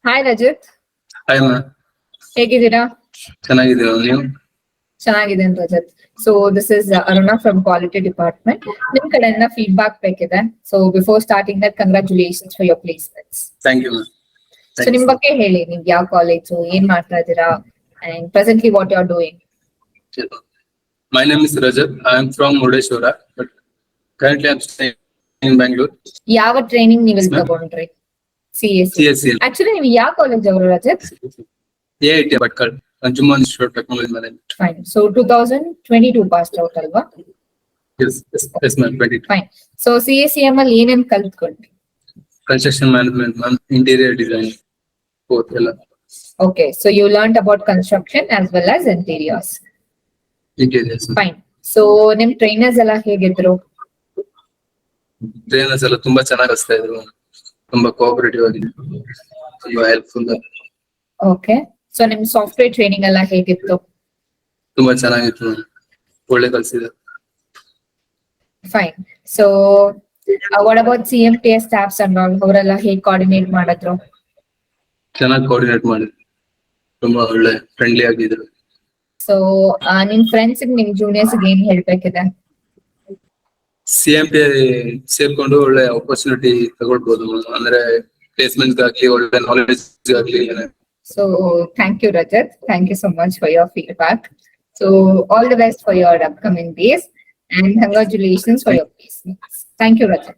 Hi Rajat, Hi, ma. ಹೇಗಿದ್ದೀರಾ? ಚೆನ್ನಾಗಿದ್ದೀರಾ ನೀವು? ಚೆನ್ನಾಗಿದ್ದೇನೆ Rajat. So this is Aruna from Quality Department. ನಿಮ್ ಕಡೆಯಿಂದ ಫೀಡ್ಬ್ಯಾಕ್ ಬೇಕಿದೆ. So before starting that, congratulations for your placements. Thank you, ma. So ನಿಮ್ ಬಗ್ಗೆ ಹೇಳಿ, ನೀವು ಯಾವ ಕಾಲೇಜು, ಏನ್ ಮಾಡ್ತಾ ಇದ್ದೀರಾ, and presently what you are doing. My name is Rajat. I am from Murdeshwara, but currently I am staying in Bangalore. ಯಾವ training ನೀವು Yes, ma'am. ತಗೊಂಡ್ರಿ? CSC. CSC. ಆಕ್ಚುಲಿ ನೀವು ಯಾವ ಕಾಲೇಜ್ ಅವರು Rajat? AIT Bhatkal, Consumer Institute of Technology Management. Fine. So 2022 passed out ಅಲ್ವಾ? Yes, ma'am. 22. Fine. So CSCM ಅಲ್ಲಿ ಏನೇನ್ ಕಲ್ತ್ಕೊಂಡ್ರಿ? Construction management, ma'am. Interior design. Both. Okay, so you learned about construction as well as interiors. Interiors. Fine. So ನಿಮ್ trainers ಎಲ್ಲ ಹೇಗಿದ್ರು? Trainers ಎಲ್ಲ ತುಂಬಾ ಚೆನ್ನಾಗಿ ಕಲಿಸ್ತಾ ಇದ್ರು. ತುಂಬಾ ಕೋಆಪರೇಟಿವ್ ಆಗಿ, ತುಂಬಾ ಹೆಲ್ಪ್ಫುಲ್. Okay. So ನಿಮ್ ಸಾಫ್ಟ್ವೇರ್ ಟ್ರೈನಿಂಗ್ ಎಲ್ಲ ಹೇಗಿತ್ತು? ತುಂಬಾ ಚೆನ್ನಾಗಿತ್ತು. ಒಳ್ಳೆ ಕಲಿಸಿದ್ರು. Fine. So what about CMTI staffs and all? ಅವರೆಲ್ಲ ಹೇಗೆ ಕೋಆರ್ಡಿನೇಟ್ ಮಾಡಿದ್ರು? ಚೆನ್ನಾಗಿ ಕೋಆರ್ಡಿನೇಟ್ ಮಾಡಿದ್ರು. ತುಂಬಾ ಒಳ್ಳೆ ಫ್ರೆಂಡ್ಲಿ ಆಗಿದ್ರು. So ನಿಮ್ ಫ್ರೆಂಡ್ಸ್ ನಿಮ್ ಜೂನಿಯರ್ಸ್ ಏನ್ ಹೇಳ್ಬೇಕಿದೆ? CMTI ಸೇರ್ಕೊಂಡು ಒಳ್ಳೆ ಆಪರ್ಚುನಿಟಿ ತಗೊಳ್ಬಹುದು, ಅಂದ್ರೆ ಪ್ಲೇಸ್ಮೆಂಟ್ ಗಾಗ್ಲಿ ಒಳ್ಳೆ knowledge ಗಾಗ್ಲಿ. So thank you Rajat. Thank you so much for your feedback. So all the best for your upcoming days and congratulations for your placements. Thank you Rajat.